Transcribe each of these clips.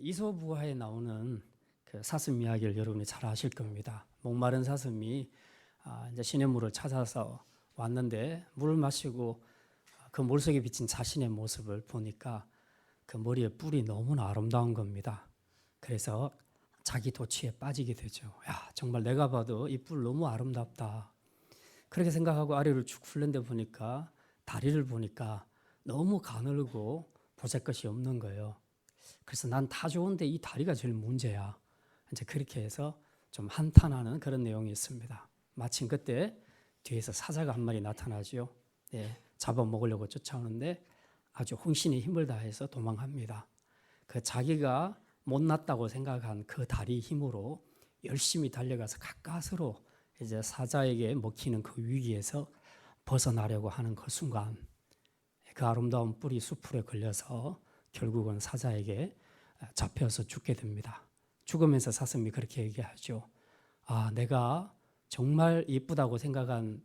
이솝우화에 나오는 그 사슴 이야기를 여러분이 잘 아실 겁니다. 목마른 사슴이 이제 시냇물을 찾아서 왔는데 물을 마시고 그 물속에 비친 자신의 모습을 보니까 그 머리에 뿔이 너무나 아름다운 겁니다. 그래서 자기 도취에 빠지게 되죠. 야, 정말 내가 봐도 이 뿔 너무 아름답다. 그렇게 생각하고 아래로 쭉 흘른데 보니까 다리를 보니까 너무 가늘고 보잘것이 없는 거예요. 그래서 난 다 좋은데 이 다리가 제일 문제야. 이제 그렇게 해서 좀 한탄하는 그런 내용이 있습니다. 마침 그때 뒤에서 사자가 한 마리 나타나죠. 예, 잡아먹으려고 쫓아오는데 아주 혼신의 힘을 다해서 도망합니다. 그 자기가 못났다고 생각한 그 다리 힘으로 열심히 달려가서 가까스로 이제 사자에게 먹히는 그 위기에서 벗어나려고 하는 그 순간 그 아름다운 뿔이 수풀에 걸려서 결국은 사자에게 잡혀서 죽게 됩니다. 죽으면서 사슴이 그렇게 얘기하죠. 아, 내가 정말 이쁘다고 생각한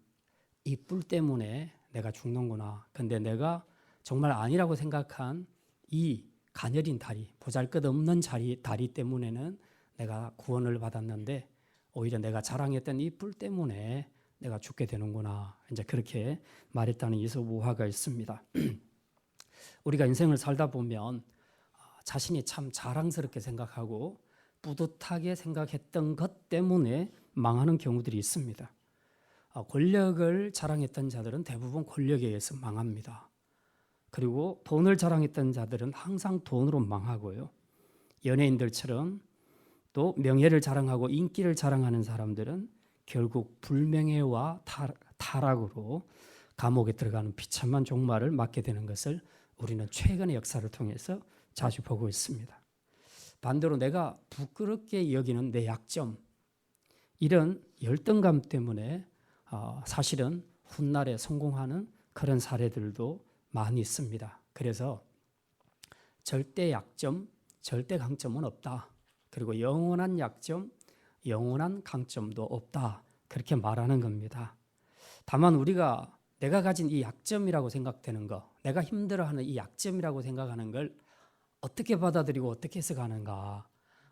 이 뿔 때문에 내가 죽는구나. 근데 내가 정말 아니라고 생각한 이 가녀린 다리, 보잘것없는 다리 때문에는 내가 구원을 받았는데 오히려 내가 자랑했던 이 뿔 때문에 내가 죽게 되는구나. 이제 그렇게 말했다는 이솝우화가 있습니다. 우리가 인생을 살다 보면 자신이 참 자랑스럽게 생각하고 뿌듯하게 생각했던 것 때문에 망하는 경우들이 있습니다. 권력을 자랑했던 자들은 대부분 권력에 의해서 망합니다. 그리고 돈을 자랑했던 자들은 항상 돈으로 망하고요. 연예인들처럼 또 명예를 자랑하고 인기를 자랑하는 사람들은 결국 불명예와 타락으로 감옥에 들어가는 비참한 종말을 맞게 되는 것을 우리는 최근의 역사를 통해서 자주 보고 있습니다. 반대로 내가 부끄럽게 여기는 내 약점, 이런 열등감 때문에 사실은 훗날에 성공하는 그런 사례들도 많이 있습니다. 그래서 절대 약점, 절대 강점은 없다. 그리고 영원한 약점, 영원한 강점도 없다. 그렇게 말하는 겁니다. 다만 우리가 내가 가진 이 약점이라고 생각되는 거, 내가 힘들어하는 이 약점이라고 생각하는 걸 어떻게 받아들이고 어떻게 해석하는가,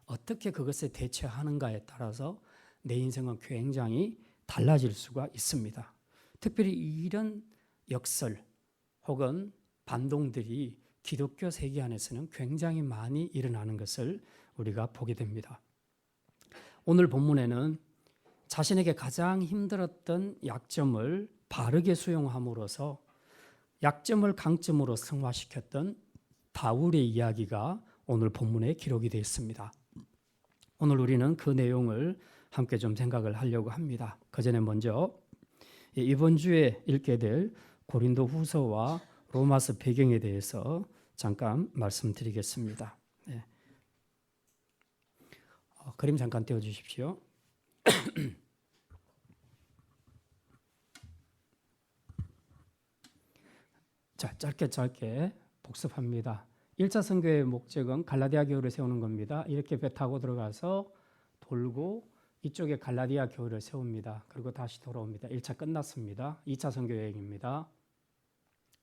어떻게 그것에 대처하는가에 따라서 내 인생은 굉장히 달라질 수가 있습니다. 특별히 이런 역설 혹은 반동들이 기독교 세계 안에서는 굉장히 많이 일어나는 것을 우리가 보게 됩니다. 오늘 본문에는 자신에게 가장 힘들었던 약점을 바르게 수용함으로써 약점을 강점으로 승화시켰던 다윗의 이야기가 오늘 본문에 기록이 되어 있습니다. 오늘 우리는 그 내용을 함께 좀 생각을 하려고 합니다. 그 전에 먼저 이번 주에 읽게 될 고린도 후서와 로마서 배경에 대해서 잠깐 말씀드리겠습니다. 네. 그림 잠깐 띄워주십시오. 자, 짧게 복습합니다. 1차 선교의 목적은 갈라디아 교회를 세우는 겁니다. 이렇게 배 타고 들어가서 돌고 이쪽에 갈라디아 교회를 세웁니다. 그리고 다시 돌아옵니다. 1차 끝났습니다. 2차 선교 여행입니다.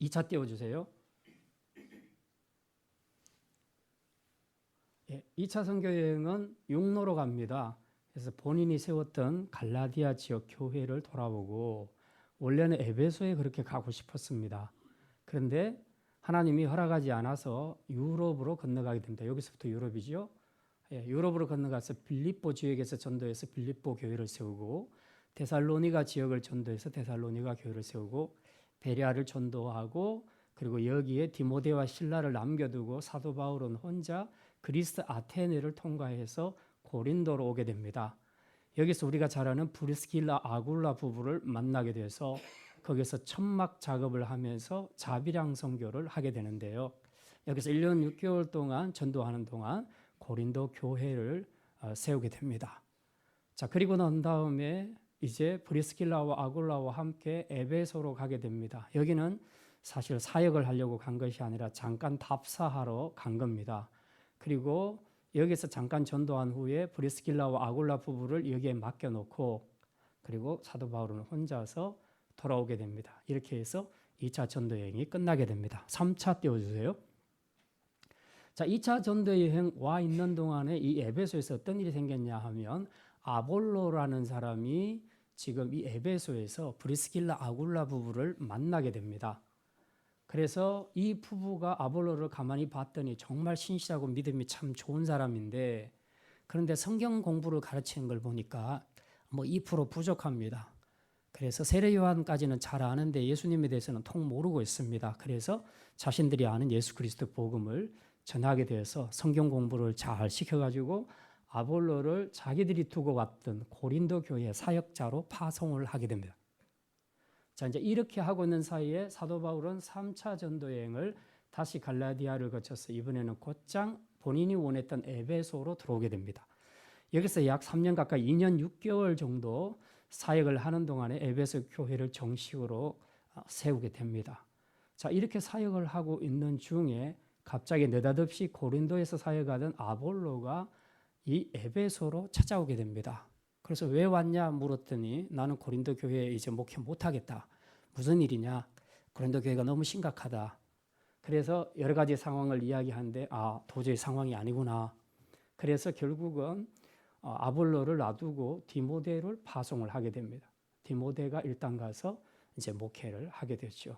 2차 띄워주세요. 2차 선교 여행은 육로로 갑니다. 그래서 본인이 세웠던 갈라디아 지역 교회를 돌아보고 원래는 에베소에 그렇게 가고 싶었습니다. 그런데 하나님이 허락하지 않아서 유럽으로 건너가게 됩니다. 여기서부터 유럽이죠. 유럽으로 건너가서 빌립보 지역에서 전도해서 빌립보 교회를 세우고 데살로니가 지역을 전도해서 데살로니가 교회를 세우고 베레아를 전도하고 그리고 여기에 디모데와 실라를 남겨두고 사도 바울은 혼자 그리스 아테네를 통과해서 고린도로 오게 됩니다. 여기서 우리가 잘 아는 브리스길라 아굴라 부부를 만나게 돼서 거기서 천막 작업을 하면서 자비랑 선교를 하게 되는데요. 여기서 1년 6개월 동안 전도하는 동안 고린도 교회를 세우게 됩니다. 자, 그리고 난 다음에 이제 브리스길라와 아굴라와 함께 에베소로 가게 됩니다. 여기는 사실 사역을 하려고 간 것이 아니라 잠깐 답사하러 간 겁니다. 그리고 여기서 잠깐 전도한 후에 브리스길라와 아굴라 부부를 여기에 맡겨놓고 그리고 사도 바울은 혼자서 돌아오게 됩니다. 이렇게 해서 2차 전도 여행이 끝나게 됩니다. 3차 띄워주세요. 자, 2차 전도 여행 와 있는 동안에 이 에베소에서 어떤 일이 생겼냐 하면 아볼로라는 사람이 지금 이 에베소에서 브리스길라 아굴라 부부를 만나게 됩니다. 그래서 이 부부가 아볼로를 가만히 봤더니 정말 신실하고 믿음이 참 좋은 사람인데, 그런데 성경 공부를 가르치는 걸 보니까 뭐 2% 부족합니다. 그래서 세례 요한까지는 잘 아는데 예수님에 대해서는 통 모르고 있습니다. 그래서 자신들이 아는 예수 그리스도 복음을 전하게 되어서 성경 공부를 잘 시켜가지고 아볼로를 자기들이 두고 왔던 고린도 교회 사역자로 파송을 하게 됩니다. 자, 이제 이렇게 하고 있는 사이에 사도 바울은 3차 전도 여행을 다시 갈라디아를 거쳐서 이번에는 곧장 본인이 원했던 에베소로 들어오게 됩니다. 여기서 약 3년 가까이 2년 6개월 정도 사역을 하는 동안에 에베소 교회를 정식으로 세우게 됩니다. 자, 이렇게 사역을 하고 있는 중에 갑자기 느닷없이 고린도에서 사역하던 아볼로가 이 에베소로 찾아오게 됩니다. 그래서 왜 왔냐 물었더니 나는 고린도 교회에 이제 목회 못하겠다. 무슨 일이냐? 고린도 교회가 너무 심각하다. 그래서 여러 가지 상황을 이야기하는데 도저히 상황이 아니구나. 그래서 결국은 아볼로를 놔두고 디모데를 파송을 하게 됩니다. 디모데가 일단 가서 이제 목회를 하게 됐죠.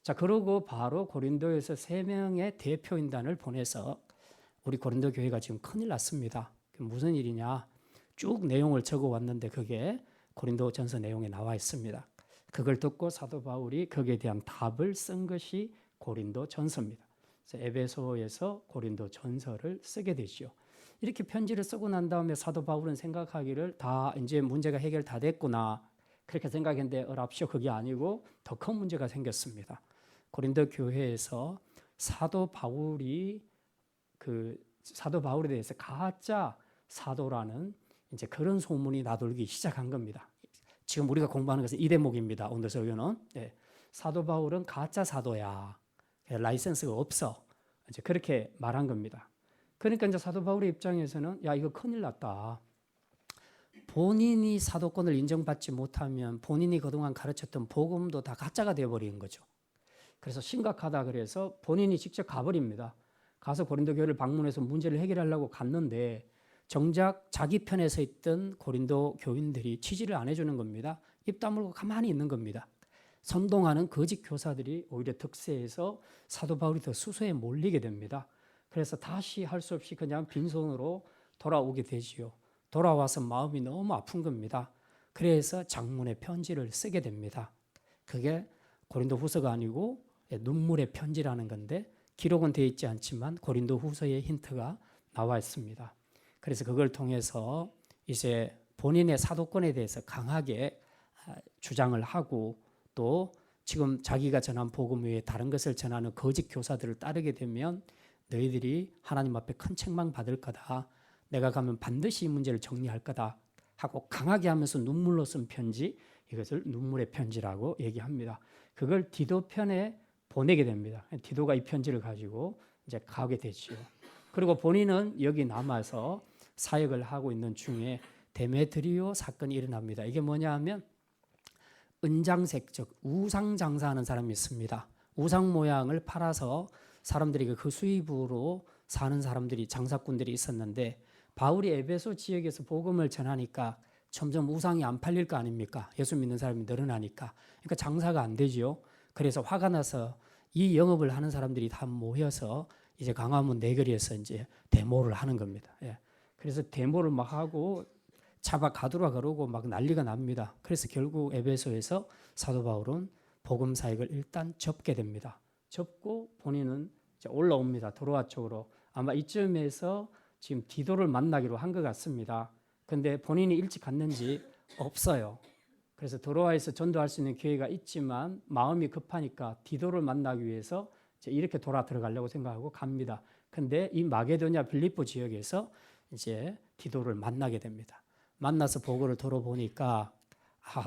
자, 그러고 바로 고린도에서 3명의 대표인단을 보내서 우리 고린도 교회가 지금 큰일 났습니다. 무슨 일이냐? 쭉 내용을 적어 왔는데 그게 고린도전서 내용에 나와 있습니다. 그걸 듣고 사도 바울이 거기에 대한 답을 쓴 것이 고린도전서입니다. 그래서 에베소에서 고린도전서를 쓰게 되죠. 이렇게 편지를 쓰고 난 다음에 사도 바울은 생각하기를 다 이제 문제가 해결 다 됐구나 그렇게 생각했는데 어랍쇼 그게 아니고 더 큰 문제가 생겼습니다. 고린도 교회에서 사도 바울에 대해서 가짜 사도라는 이제 그런 소문이 나돌기 시작한 겁니다. 지금 우리가 공부하는 것은 이 대목입니다. 오늘 설교는 사도 바울은 가짜 사도야. 라이센스가 없어. 이제 그렇게 말한 겁니다. 그러니까 이제 사도 바울의 입장에서는 야 이거 큰일 났다. 본인이 사도권을 인정받지 못하면 본인이 그동안 가르쳤던 복음도 다 가짜가 되어버리는 거죠. 그래서 심각하다 그래서 본인이 직접 가버립니다. 가서 고린도 교회를 방문해서 문제를 해결하려고 갔는데 정작 자기 편에 서 있던 고린도 교인들이 지지를 안 해주는 겁니다. 입 다물고 가만히 있는 겁니다. 선동하는 거짓 교사들이 오히려 득세해서 사도 바울이 더 수소에 몰리게 됩니다. 그래서 다시 할 수 없이 그냥 빈손으로 돌아오게 되지요. 돌아와서 마음이 너무 아픈 겁니다. 그래서 장문의 편지를 쓰게 됩니다. 그게 고린도 후서가 아니고 눈물의 편지라는 건데 기록은 되어 있지 않지만 고린도 후서의 힌트가 나와 있습니다. 그래서 그걸 통해서 이제 본인의 사도권에 대해서 강하게 주장을 하고 또 지금 자기가 전한 복음 외에 다른 것을 전하는 거짓 교사들을 따르게 되면 너희들이 하나님 앞에 큰 책망 받을 거다. 내가 가면 반드시 이 문제를 정리할 거다 하고 강하게 하면서 눈물로 쓴 편지, 이것을 눈물의 편지라고 얘기합니다. 그걸 디도 편에 보내게 됩니다. 디도가 이 편지를 가지고 이제 가게 되죠. 그리고 본인은 여기 남아서 사역을 하고 있는 중에 데메트리오 사건이 일어납니다. 이게 뭐냐 하면 은장색, 즉 우상 장사하는 사람이 있습니다. 우상 모양을 팔아서 사람들이 그 수입으로 사는 사람들이 장사꾼들이 있었는데 바울이 에베소 지역에서 복음을 전하니까 점점 우상이 안 팔릴 거 아닙니까? 예수 믿는 사람이 늘어나니까. 그러니까 장사가 안 되죠. 그래서 화가 나서 이 영업을 하는 사람들이 다 모여서 이제 광화문 내거리에서 이제 데모를 하는 겁니다. 그래서 데모를 막 하고 잡아 가두라 그러고 막 난리가 납니다. 그래서 결국 에베소에서 사도 바울은 복음 사역을 일단 접게 됩니다. 접고 본인은 이제 올라옵니다. 도로아 쪽으로. 아마 이쯤에서 지금 디도를 만나기로 한 것 같습니다. 근데 본인이 일찍 갔는지 없어요. 그래서 도로아에서 전도할 수 있는 기회가 있지만 마음이 급하니까 디도를 만나기 위해서 이제 이렇게 돌아 들어가려고 생각하고 갑니다. 근데 이 마게도냐 빌립보 지역에서 이제 디도를 만나게 됩니다. 만나서 보고를 들어보니까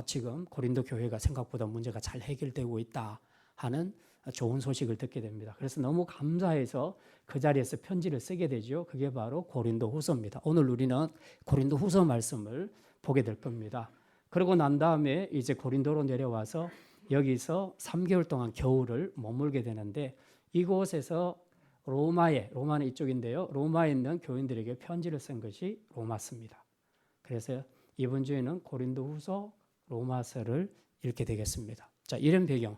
지금 고린도 교회가 생각보다 문제가 잘 해결되고 있다 하는 좋은 소식을 듣게 됩니다. 그래서 너무 감사해서 그 자리에서 편지를 쓰게 되죠. 그게 바로 고린도 후서입니다. 오늘 우리는 고린도 후서 말씀을 보게 될 겁니다. 그러고 난 다음에 이제 고린도로 내려와서 여기서 3개월 동안 겨울을 머물게 되는데 이곳에서 로마는 이쪽인데요. 로마에 있는 교인들에게 편지를 쓴 것이 로마서입니다. 그래서 이번 주에는 고린도후서, 로마서를 읽게 되겠습니다. 자, 이런 배경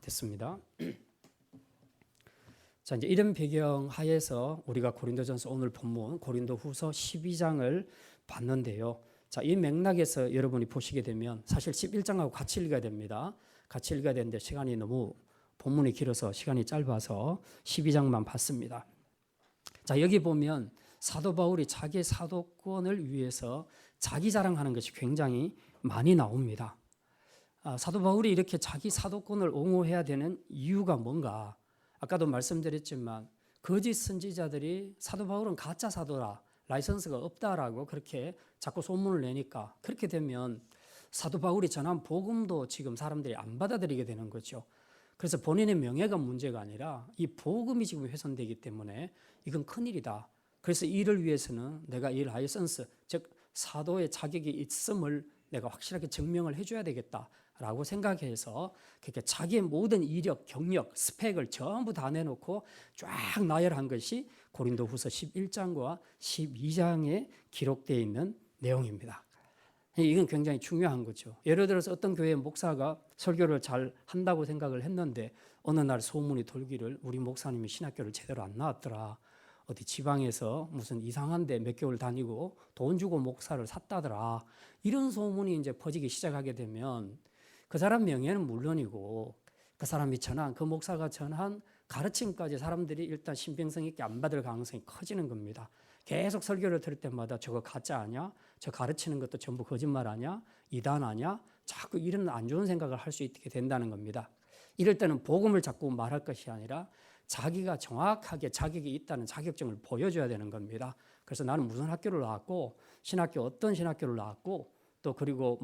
됐습니다. 자, 이제 이런 배경 하에서 우리가 고린도전서 오늘 본문 고린도후서 12장을 봤는데요. 자, 이 맥락에서 여러분이 보시게 되면 사실 11장하고 같이 읽어야 됩니다. 같이 읽어야 되는데 시간이 너무 본문이 길어서 시간이 짧아서 12장만 봤습니다. 자, 여기 보면 사도 바울이 자기 사도권을 위해서 자기 자랑하는 것이 굉장히 많이 나옵니다. 사도 바울이 이렇게 자기 사도권을 옹호해야 되는 이유가 뭔가? 아까도 말씀드렸지만 거짓 선지자들이 사도 바울은 가짜 사도라, 라이선스가 없다라고 그렇게 자꾸 소문을 내니까 그렇게 되면 사도 바울이 전한 복음도 지금 사람들이 안 받아들이게 되는 거죠. 그래서 본인의 명예가 문제가 아니라 이 복음이 지금 훼손되기 때문에 이건 큰일이다. 그래서 이를 위해서는 내가 이 라이선스, 즉 사도의 자격이 있음을 내가 확실하게 증명을 해줘야 되겠다라고 생각해서 그렇게 자기의 모든 이력, 경력, 스펙을 전부 다 내놓고 쫙 나열한 것이 고린도후서 11장과 12장에 기록되어 있는 내용입니다. 이건 굉장히 중요한 거죠. 예를 들어서 어떤 교회 목사가 설교를 잘 한다고 생각을 했는데 어느 날 소문이 돌기를 우리 목사님이 신학교를 제대로 안 나왔더라. 어디 지방에서 무슨 이상한 데 몇 개월 다니고 돈 주고 목사를 샀다더라. 이런 소문이 이제 퍼지기 시작하게 되면 그 사람 명예는 물론이고 그 사람이 전한, 그 목사가 전한 가르침까지 사람들이 일단 신빙성 있게 안 받을 가능성이 커지는 겁니다. 계속 설교를 들을 때마다 저거 가짜 아니야? 저 가르치는 것도 전부 거짓말 아니야? 이단 아니야? 자꾸 이런 안 좋은 생각을 할 수 있게 된다는 겁니다. 이럴 때는 복음을 자꾸 말할 것이 아니라 자기가 정확하게 자격이 있다는 자격증을 보여줘야 되는 겁니다. 그래서 나는 무슨 학교를 나왔고 신학교 어떤 신학교를 나왔고 또 그리고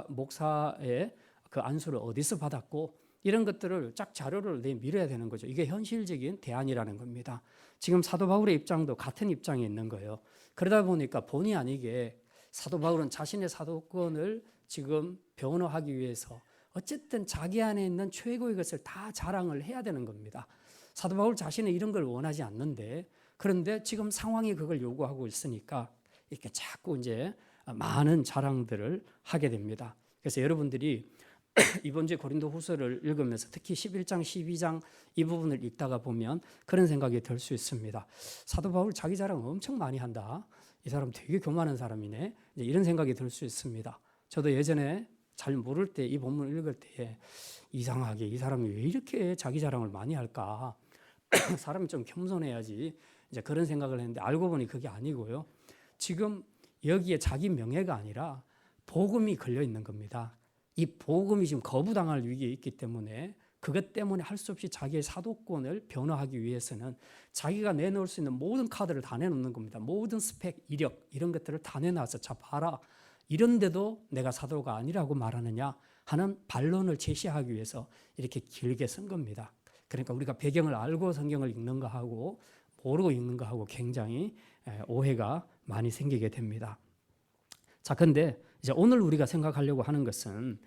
목사의 그 안수를 어디서 받았고 이런 것들을 쫙 자료를 내밀어야 되는 거죠. 이게 현실적인 대안이라는 겁니다. 지금 사도 바울의 입장도 같은 입장에 있는 거예요. 그러다 보니까 본의 아니게 사도 바울은 자신의 사도권을 지금 변호하기 위해서 어쨌든 자기 안에 있는 최고의 것을 다 자랑을 해야 되는 겁니다. 사도 바울 자신은 이런 걸 원하지 않는데 그런데 지금 상황이 그걸 요구하고 있으니까 이렇게 자꾸 이제 많은 자랑들을 하게 됩니다. 그래서 여러분들이 이번 주에 고린도후서를 읽으면서 특히 11장, 12장 이 부분을 읽다가 보면 그런 생각이 들 수 있습니다. 사도 바울 자기 자랑 엄청 많이 한다. 이 사람 되게 교만한 사람이네. 이런 생각이 들 수 있습니다. 저도 예전에 잘 모를 때 이 본문을 읽을 때 이상하게 이 사람이 왜 이렇게 자기 자랑을 많이 할까? 사람이 좀 겸손해야지. 이제 그런 생각을 했는데 알고 보니 그게 아니고요. 지금 여기에 자기 명예가 아니라 복음이 걸려 있는 겁니다. 이 복음이 지금 거부당할 위기에 있기 때문에 그것 때문에 할 수 없이 자기의 사도권을 변호하기 위해서는 자기가 내놓을 수 있는 모든 카드를 다 내놓는 겁니다. 모든 스펙, 이력 이런 것들을 다 내놔서 자 봐라. 이런데도 내가 사도가 아니라고 말하느냐 하는 반론을 제시하기 위해서 이렇게 길게 쓴 겁니다. 그러니까 우리가 배경을 알고 성경을 읽는 거하고 모르고 읽는 거하고 굉장히 오해가 많이 생기게 됩니다. 자, 근데 이제 오늘 우리가 생각하려고 하는 것은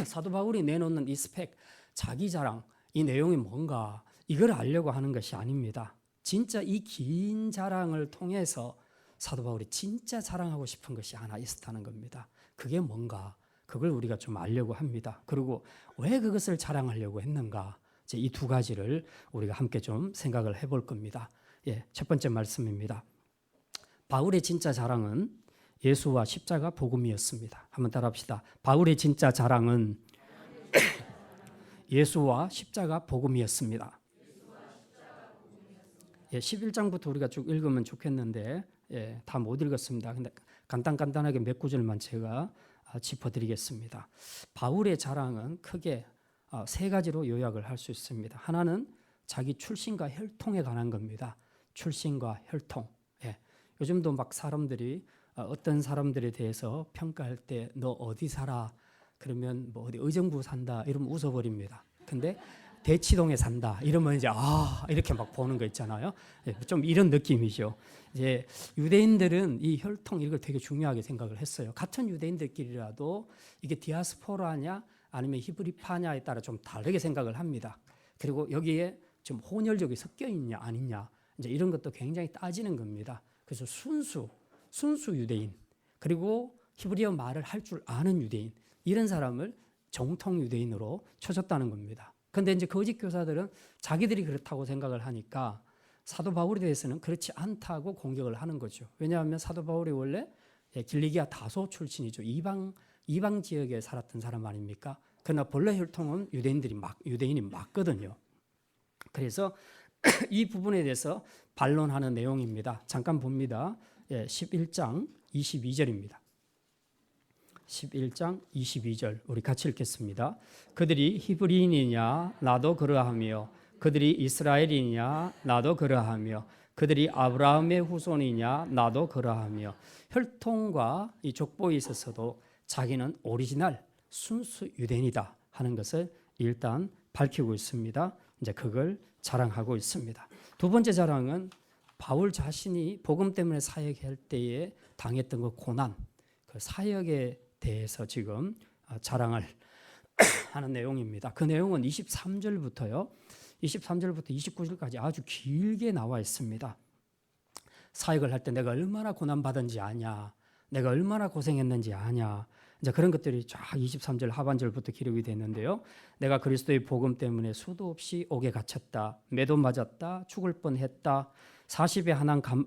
사도 바울이 내놓는 이 스펙, 자기 자랑, 이 내용이 뭔가 이걸 알려고 하는 것이 아닙니다. 진짜 이 긴 자랑을 통해서 사도 바울이 진짜 자랑하고 싶은 것이 하나 있었다는 겁니다. 그게 뭔가 그걸 우리가 좀 알려고 합니다. 그리고 왜 그것을 자랑하려고 했는가? 이제 이 두 가지를 우리가 함께 좀 생각을 해볼 겁니다. 첫 번째 말씀입니다. 바울의 진짜 자랑은 예수와 십자가 복음이었습니다. 한번 따라합시다. 바울의 진짜 자랑은 예수와 십자가 복음이었습니다. 11장부터 우리가 쭉 읽으면 좋겠는데 다 못 읽었습니다. 근데 간단하게 몇 구절만 제가 짚어드리겠습니다. 바울의 자랑은 크게 세 가지로 요약을 할 수 있습니다. 하나는 자기 출신과 혈통에 관한 겁니다. 출신과 혈통. 요즘도 막 사람들이 어떤 사람들에 대해서 평가할 때 너 어디 살아? 그러면 뭐 어디 의정부 산다 이러면 웃어버립니다. 근데 대치동에 산다 이러면 이제 이렇게 막 보는 거 있잖아요. 좀 이런 느낌이죠. 이제 유대인들은 이 혈통 이걸 되게 중요하게 생각을 했어요. 같은 유대인들끼리라도 이게 디아스포라냐 아니면 히브리파냐에 따라 좀 다르게 생각을 합니다. 그리고 여기에 좀 혼혈족이 섞여 있냐 아니냐 이제 이런 것도 굉장히 따지는 겁니다. 그래서 순수 유대인 그리고 히브리어 말을 할 줄 아는 유대인 이런 사람을 정통 유대인으로 쳐줬다는 겁니다. 그런데 이제 거짓 교사들은 자기들이 그렇다고 생각을 하니까 사도 바울에 대해서는 그렇지 않다고 공격을 하는 거죠. 왜냐하면 사도 바울이 원래 길리기아 다소 출신이죠. 이방 지역에 살았던 사람 아닙니까? 그러나 본래 혈통은 유대인이 맞거든요. 그래서 이 부분에 대해서 반론하는 내용입니다. 잠깐 봅니다. 11장 22절입니다. 11장 22절 우리 같이 읽겠습니다. 그들이 히브리인이냐 나도 그러하며 그들이 이스라엘이냐 나도 그러하며 그들이 아브라함의 후손이냐 나도 그러하며 혈통과 이 족보에 있어서도 자기는 오리지널 순수 유대인이다 하는 것을 일단 밝히고 있습니다. 이제 그걸 자랑하고 있습니다. 두 번째 자랑은 바울 자신이 복음 때문에 사역할 때에 당했던 그 고난, 그 사역에 대해서 지금 자랑을 하는 내용입니다. 그 내용은 23절부터 29절까지 아주 길게 나와 있습니다. 사역을 할 때 내가 얼마나 고난받은지 아냐, 내가 얼마나 고생했는지 아냐, 이제 그런 것들이 쫙 23절 하반절부터 기록이 됐는데요. 내가 그리스도의 복음 때문에 수도 없이 옥에 갇혔다, 매도 맞았다, 죽을 뻔했다, 40에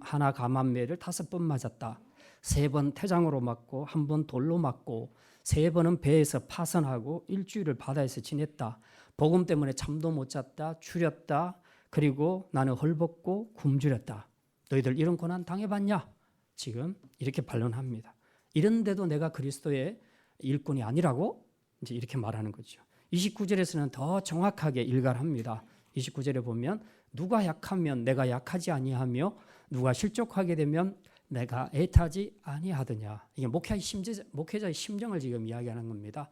하나 감한매를 5번 맞았다, 3번 태장으로 맞고 1번 돌로 맞고 3번은 배에서 파선하고 일주일을 바다에서 지냈다. 복음 때문에 잠도 못 잤다, 추렸다. 그리고 나는 헐벗고 굶주렸다. 너희들 이런 고난 당해봤냐? 지금 이렇게 반론합니다. 이런데도 내가 그리스도의 일꾼이 아니라고 이제 이렇게 말하는 거죠. 29절에서는 더 정확하게 일갈합니다. 29절에 보면 누가 약하면 내가 약하지 아니하며 누가 실족하게 되면 내가 애타지 아니하더냐. 이게 목회자의 심정을 지금 이야기하는 겁니다.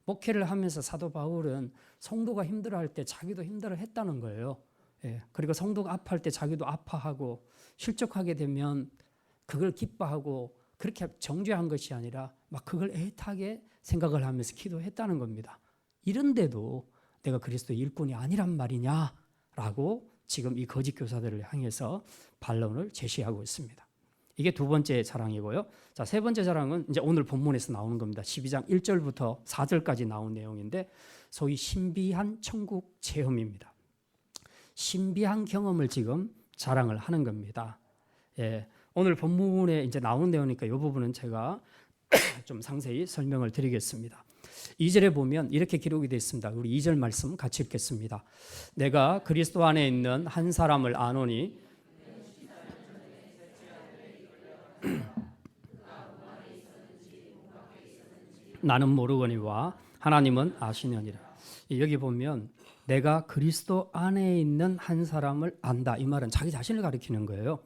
목회를 하면서 사도 바울은 성도가 힘들어할 때 자기도 힘들어했다는 거예요. 그리고 성도가 아파할 때 자기도 아파하고 실족하게 되면 그걸 기뻐하고 그렇게 정죄한 것이 아니라 막 그걸 애타게 생각을 하면서 기도했다는 겁니다. 이런데도 내가 그리스도의 일꾼이 아니란 말이냐라고 지금 이 거짓 교사들을 향해서 반론을 제시하고 있습니다. 이게 두 번째 자랑이고요. 자, 세 번째 자랑은 이제 오늘 본문에서 나오는 겁니다. 12장 1절부터 4절까지 나온 내용인데 소위 신비한 천국 체험입니다. 신비한 경험을 지금 자랑을 하는 겁니다. 오늘 본문에 이제 나오는 내용이니까 이 부분은 제가 좀 상세히 설명을 드리겠습니다. 2절에 보면 이렇게 기록이 되어 있습니다. 우리 2절 말씀 같이 읽겠습니다. 내가 그리스도 안에 있는 한 사람을 아노니 나는 모르거니와 하나님은 아시느니라. 여기 보면 내가 그리스도 안에 있는 한 사람을 안다. 이 말은 자기 자신을 가리키는 거예요.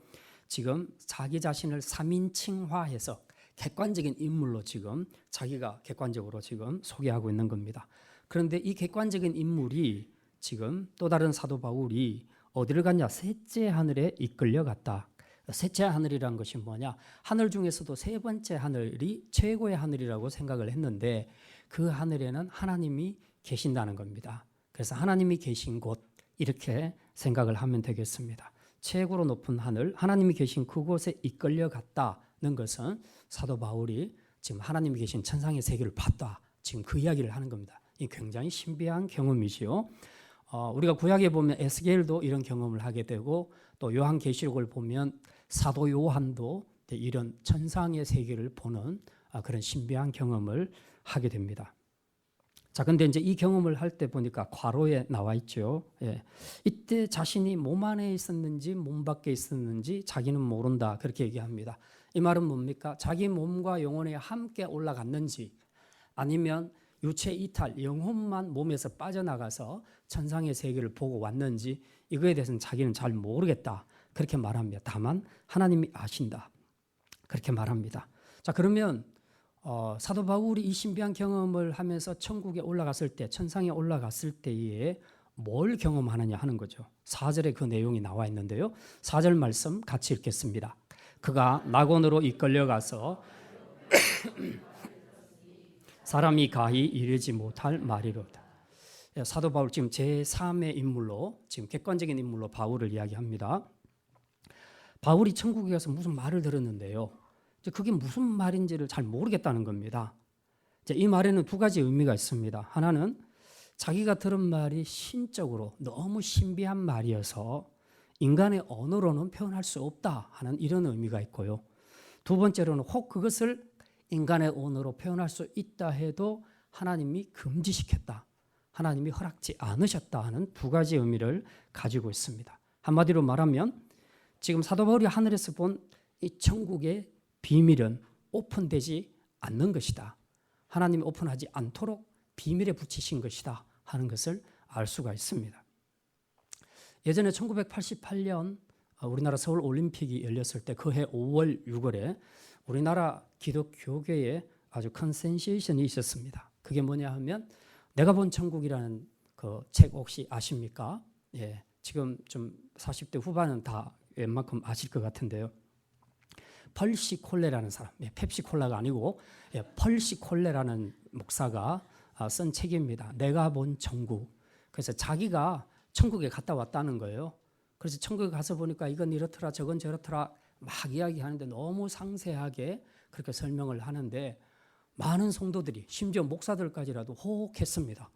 지금 자기 자신을 3인칭화해서 객관적인 인물로 지금 자기가 객관적으로 지금 소개하고 있는 겁니다. 그런데 이 객관적인 인물이 지금 또 다른 사도 바울이 어디를 갔냐? 셋째 하늘에 이끌려 갔다. 셋째 하늘이란 것이 뭐냐? 하늘 중에서도 세 번째 하늘이 최고의 하늘이라고 생각을 했는데 그 하늘에는 하나님이 계신다는 겁니다. 그래서 하나님이 계신 곳 이렇게 생각을 하면 되겠습니다. 최고로 높은 하늘, 하나님이 계신 그곳에 이끌려 갔다는 것은 사도 바울이 지금 하나님이 계신 천상의 세계를 봤다. 지금 그 이야기를 하는 겁니다. 이 굉장히 신비한 경험이지요. 우리가 구약에 보면 에스겔도 이런 경험을 하게 되고 또 요한계시록을 보면 사도 요한도 이런 천상의 세계를 보는 그런 신비한 경험을 하게 됩니다. 자, 근데 이제 이 경험을 할 때 보니까 괄호에 나와 있죠. 이때 자신이 몸 안에 있었는지 몸 밖에 있었는지 자기는 모른다. 그렇게 얘기합니다. 이 말은 뭡니까? 자기 몸과 영혼이 함께 올라갔는지 아니면 유체 이탈, 영혼만 몸에서 빠져나가서 천상의 세계를 보고 왔는지 이거에 대해서는 자기는 잘 모르겠다. 그렇게 말합니다. 다만 하나님이 아신다. 그렇게 말합니다. 자, 그러면 사도 바울이 이 신비한 경험을 하면서 천국에 올라갔을 때, 천상에 올라갔을 때에 뭘 경험하느냐 하는 거죠. 4절에 그 내용이 나와 있는데요. 4절 말씀 같이 읽겠습니다. 그가 낙원으로 이끌려가서 사람이 가히 이르지 못할 말이로다. 사도 바울 지금 제3의 인물로 지금 객관적인 인물로 바울을 이야기합니다. 바울이 천국에 가서 무슨 말을 들었는데요. 이제 그게 무슨 말인지를 잘 모르겠다는 겁니다. 이제 이 말에는 두 가지 의미가 있습니다. 하나는 자기가 들은 말이 신적으로 너무 신비한 말이어서 인간의 언어로는 표현할 수 없다 하는 이런 의미가 있고요. 두 번째로는 혹 그것을 인간의 언어로 표현할 수 있다 해도 하나님이 금지시켰다, 하나님이 허락지 않으셨다 하는 두 가지 의미를 가지고 있습니다. 한마디로 말하면 지금 사도 바울이 하늘에서 본 이 천국의 비밀은 오픈되지 않는 것이다, 하나님이 오픈하지 않도록 비밀에 붙이신 것이다 하는 것을 알 수가 있습니다. 예전에 1988년 우리나라 서울 올림픽이 열렸을 때 그 해 5월 6월에 우리나라 기독교계에 아주 큰 센세이션이 있었습니다. 그게 뭐냐 하면 내가 본 천국이라는 그 책 혹시 아십니까? 예, 지금 좀 40대 후반은 다 웬만큼 아실 것 같은데요. 펄시 콜레라는 사람, 펩시콜라가 아니고 펄시 콜레라는 목사가 쓴 책입니다. 내가 본 천국. 그래서 자기가 천국에 갔다 왔다는 거예요. 그래서 천국에 가서 보니까 이건 이렇더라 저건 저렇더라 막 이야기하는데 너무 상세하게 그렇게 설명을 하는데 많은 성도들이 심지어 목사들까지라도 호혹했습니다.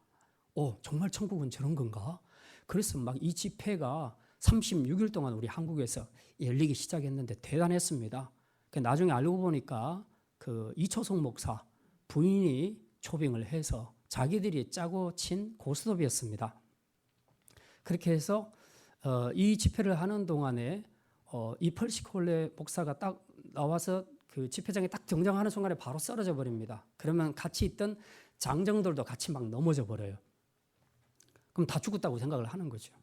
정말 천국은 저런 건가? 그래서 막 이 집회가 36일 동안 우리 한국에서 열리기 시작했는데 대단했습니다. 나중에 알고 보니까 그 이초성 목사 부인이 초빙을 해서 자기들이 짜고 친 고스톱이었습니다. 그렇게 해서 이 집회를 하는 동안에 이 펄시콜레 목사가 딱 나와서 그 집회장에 딱 등장하는 순간에 바로 쓰러져 버립니다. 그러면 같이 있던 장정들도 같이 막 넘어져 버려요. 그럼 다 죽었다고 생각을 하는 거죠.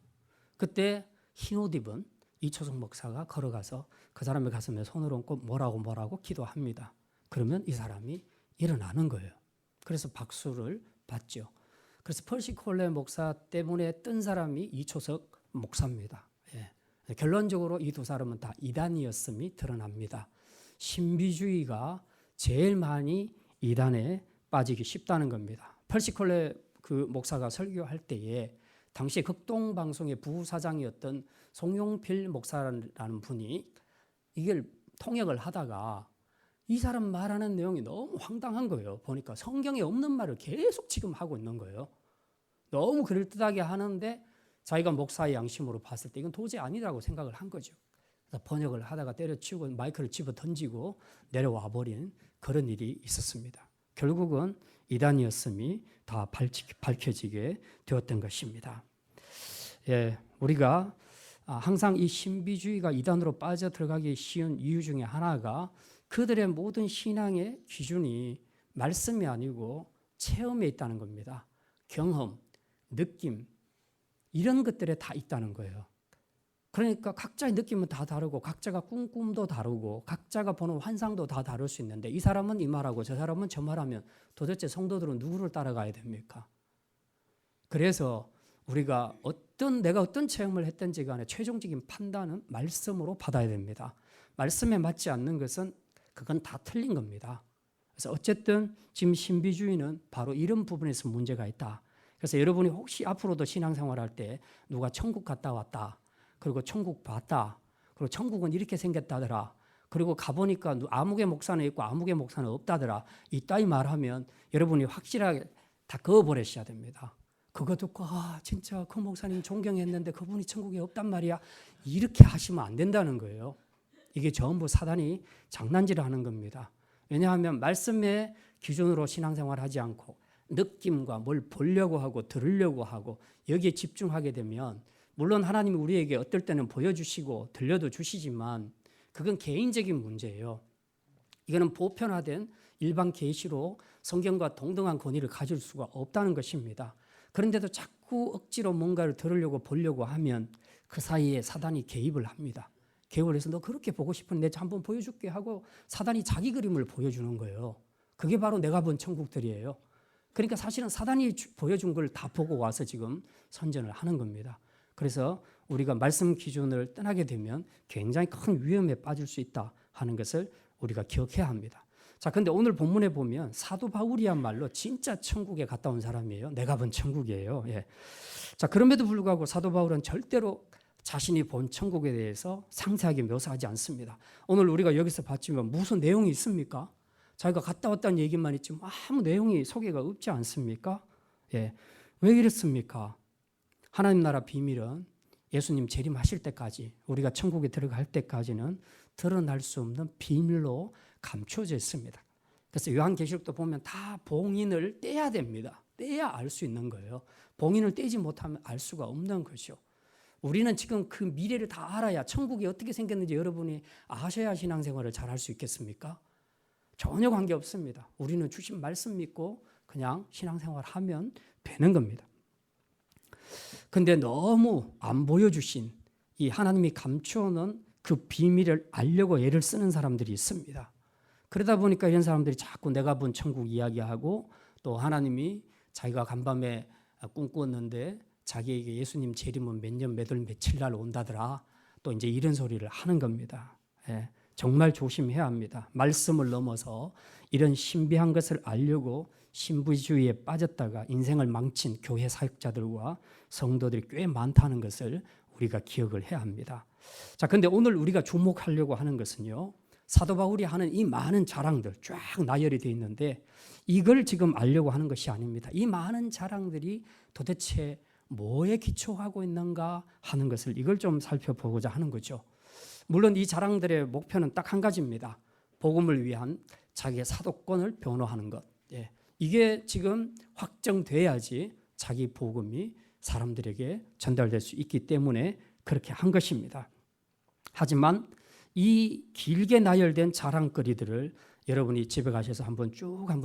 그때 흰옷 입은 이초성 목사가 걸어가서 그 사람의 가슴에 손을 얹고 뭐라고 기도합니다. 그러면 이 사람이 일어나는 거예요. 그래서 박수를 받죠. 그래서 펄시콜레 목사 때문에 뜬 사람이 이초석 목사입니다. 예. 결론적으로 이 두 사람은 다 이단이었음이 드러납니다. 신비주의가 제일 많이 이단에 빠지기 쉽다는 겁니다. 펄시콜레 그 목사가 설교할 때에 당시 극동방송의 부사장이었던 송용필 목사라는 분이 이걸 통역을 하다가 이 사람 말하는 내용이 너무 황당한 거예요. 보니까 성경에 없는 말을 계속 지금 하고 있는 거예요. 너무 그럴듯하게 하는데 자기가 목사의 양심으로 봤을 때 이건 도저히 아니라고 생각을 한 거죠. 그래서 번역을 하다가 때려치우고 마이크를 집어 던지고 내려와 버린 그런 일이 있었습니다. 결국은 이단이었음이 다 밝혀지게 되었던 것입니다. 예, 우리가 항상 이 신비주의가 이단으로 빠져들어가기 쉬운 이유 중에 하나가 그들의 모든 신앙의 기준이 말씀이 아니고 체험에 있다는 겁니다. 경험, 느낌 이런 것들에 다 있다는 거예요. 그러니까 각자의 느낌은 다 다르고 각자가 꿈도 다르고 각자가 보는 환상도 다 다를 수 있는데 이 사람은 이 말하고 저 사람은 저 말하면 도대체 성도들은 누구를 따라가야 됩니까? 그래서 우리가 내가 어떤 체험을 했든지 간에 최종적인 판단은 말씀으로 받아야 됩니다. 말씀에 맞지 않는 것은 그건 다 틀린 겁니다. 그래서 어쨌든 지금 신비주의는 바로 이런 부분에서 문제가 있다. 그래서 여러분이 혹시 앞으로도 신앙생활할 때 누가 천국 갔다 왔다, 그리고 천국 봤다, 그리고 천국은 이렇게 생겼다더라, 그리고 가보니까 아무개 목사는 있고 아무개 목사는 없다더라, 이따위 말하면 여러분이 확실하게 다 그어버리셔야 됩니다. 그거 듣고 진짜 그 목사님 존경했는데 그분이 천국에 없단 말이야, 이렇게 하시면 안 된다는 거예요. 이게 전부 사단이 장난질을 하는 겁니다. 왜냐하면 말씀의 기준으로 신앙생활을 하지 않고 느낌과 뭘 보려고 하고 들으려고 하고 여기에 집중하게 되면 물론 하나님이 우리에게 어떨 때는 보여주시고 들려도 주시지만 그건 개인적인 문제예요. 이거는 보편화된 일반 계시로 성경과 동등한 권위를 가질 수가 없다는 것입니다. 그런데도 자꾸 억지로 뭔가를 들으려고 보려고 하면 그 사이에 사단이 개입을 합니다. 개입을 해서 너 그렇게 보고 싶은데 내가 한번 보여줄게 하고 사단이 자기 그림을 보여주는 거예요. 그게 바로 내가 본 천국들이에요. 그러니까 사실은 사단이 보여준 걸 다 보고 와서 지금 선전을 하는 겁니다. 그래서 우리가 말씀 기준을 떠나게 되면 굉장히 큰 위험에 빠질 수 있다 하는 것을 우리가 기억해야 합니다. 자, 근데 오늘 본문에 보면 사도 바울이야말로 진짜 천국에 갔다 온 사람이에요. 내가 본 천국이에요. 예. 자, 그럼에도 불구하고 사도 바울은 절대로 자신이 본 천국에 대해서 상세하게 묘사하지 않습니다. 오늘 우리가 여기서 봤지만 무슨 내용이 있습니까? 자기가 갔다 왔다는 얘기만 있지 아무 내용이 소개가 없지 않습니까? 예. 왜 이렇습니까? 하나님 나라 비밀은 예수님 재림하실 때까지, 우리가 천국에 들어갈 때까지는 드러날 수 없는 비밀로 감춰져 있습니다. 그래서 요한계시록도 보면 다 봉인을 떼야 됩니다. 떼야 알 수 있는 거예요. 봉인을 떼지 못하면 알 수가 없는 것이죠. 우리는 지금 그 미래를 다 알아야, 천국이 어떻게 생겼는지 여러분이 아셔야 신앙생활을 잘 할 수 있겠습니까? 전혀 관계없습니다. 우리는 주신 말씀 믿고 그냥 신앙생활 하면 되는 겁니다. 근데 너무 안 보여주신 이 하나님이 감추어놓은 그 비밀을 알려고 애를 쓰는 사람들이 있습니다. 그러다 보니까 이런 사람들이 자꾸 내가 본 천국 이야기하고, 또 하나님이 자기가 간밤에 꿈꾸었는데 자기에게 예수님 재림은 몇 년 몇 월 며칠 날 온다더라, 또 이제 이런 소리를 하는 겁니다. 예, 정말 조심해야 합니다. 말씀을 넘어서 이런 신비한 것을 알려고 신부주의에 빠졌다가 인생을 망친 교회 사역자들과 성도들이 꽤 많다는 것을 우리가 기억을 해야 합니다. 자, 근데 오늘 우리가 주목하려고 하는 것은요, 사도 바울이 하는 이 많은 자랑들 쫙 나열이 되어 있는데 이걸 지금 알려고 하는 것이 아닙니다. 이 많은 자랑들이 도대체 뭐에 기초하고 있는가 하는 것을, 이걸 좀 살펴보고자 하는 거죠. 물론 이 자랑들의 목표는 딱 한 가지입니다. 복음을 위한 자기의 사도권을 변호하는 것. 예. 이게 지금 확정돼야지 자기 복음이 사람들에게 전달될 수 있기 때문에 그렇게 한 것입니다. 하지만 이 길게 나열된 자랑거리들을 여러분이 집에 가셔서 한번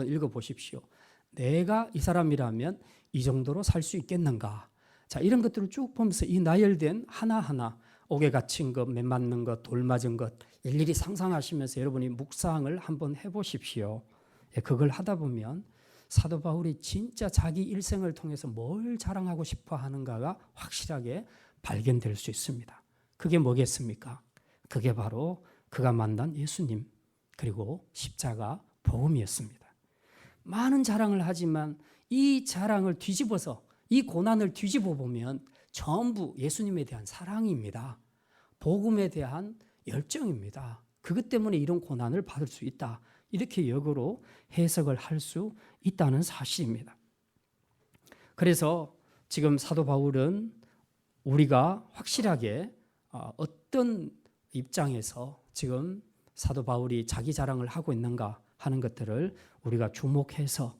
읽어보십시오. 내가 이 사람이라면 이 정도로 살 수 있겠는가? 자, 이런 것들을 쭉 보면서 이 나열된 하나하나, 옥에 갇힌 것, 매 맞는 것, 돌 맞은 것, 일일이 상상하시면서 여러분이 묵상을 한번 해보십시오. 예, 그걸 하다 보면 사도 바울이 진짜 자기 일생을 통해서 뭘 자랑하고 싶어 하는가가 확실하게 발견될 수 있습니다. 그게 뭐겠습니까? 그게 바로 그가 만난 예수님, 그리고 십자가 복음이었습니다. 많은 자랑을 하지만 이 자랑을 뒤집어서, 이 고난을 뒤집어 보면 전부 예수님에 대한 사랑입니다. 복음에 대한 열정입니다. 그것 때문에 이런 고난을 받을 수 있다, 이렇게 역으로 해석을 할 수 있다는 사실입니다. 그래서 지금 사도 바울은 우리가 확실하게 어떤 입장에서 지금 사도 바울이 자기 자랑을 하고 있는가 하는 것들을 우리가 주목해서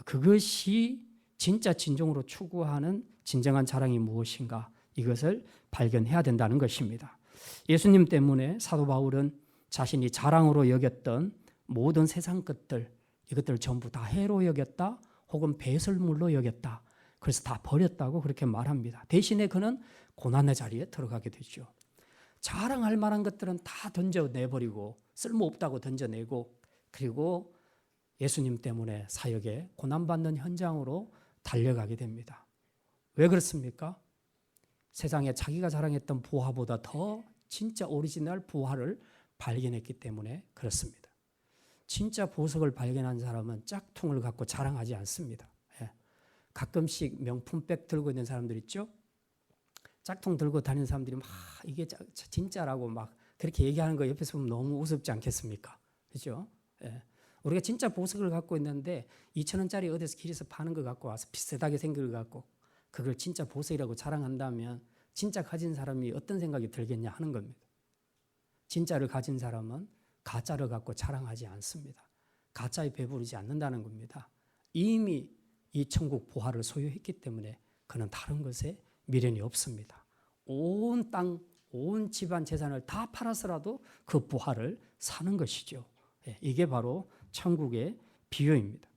그것이 진짜 진정으로 추구하는 진정한 자랑이 무엇인가, 이것을 발견해야 된다는 것입니다. 예수님 때문에 사도 바울은 자신이 자랑으로 여겼던 모든 세상 것들, 이것들을 전부 다 해로 여겼다, 혹은 배설물로 여겼다. 그래서 다 버렸다고 그렇게 말합니다. 대신에 그는 고난의 자리에 들어가게 되죠. 자랑할 만한 것들은 다 던져내버리고, 쓸모없다고 던져내고, 그리고 예수님 때문에 사역에 고난받는 현장으로 달려가게 됩니다. 왜 그렇습니까? 세상에 자기가 자랑했던 부하보다 더 진짜 오리지널 부하를 발견했기 때문에 그렇습니다. 진짜 보석을 발견한 사람은 짝퉁을 갖고 자랑하지 않습니다. 예. 가끔씩 명품백 들고 있는 사람들 있죠? 짝퉁 들고 다니는 사람들이 막 이게 진짜라고 막 그렇게 얘기하는 거 옆에서 보면 너무 우습지 않겠습니까? 그렇죠? 예. 우리가 진짜 보석을 갖고 있는데 2,000원짜리 어디서 길에서 파는 거 갖고 와서 비슷하게 생긴 거 갖고 그걸 진짜 보석이라고 자랑한다면 진짜 가진 사람이 어떤 생각이 들겠냐 하는 겁니다. 진짜를 가진 사람은 가짜를 갖고 자랑하지 않습니다. 가짜에 배부르지 않는다는 겁니다. 이미 이 천국 보화를 소유했기 때문에 그는 다른 것에 미련이 없습니다. 온 땅, 온 집안 재산을 다 팔아서라도 그 보화를 사는 것이죠. 이게 바로 천국의 비유입니다.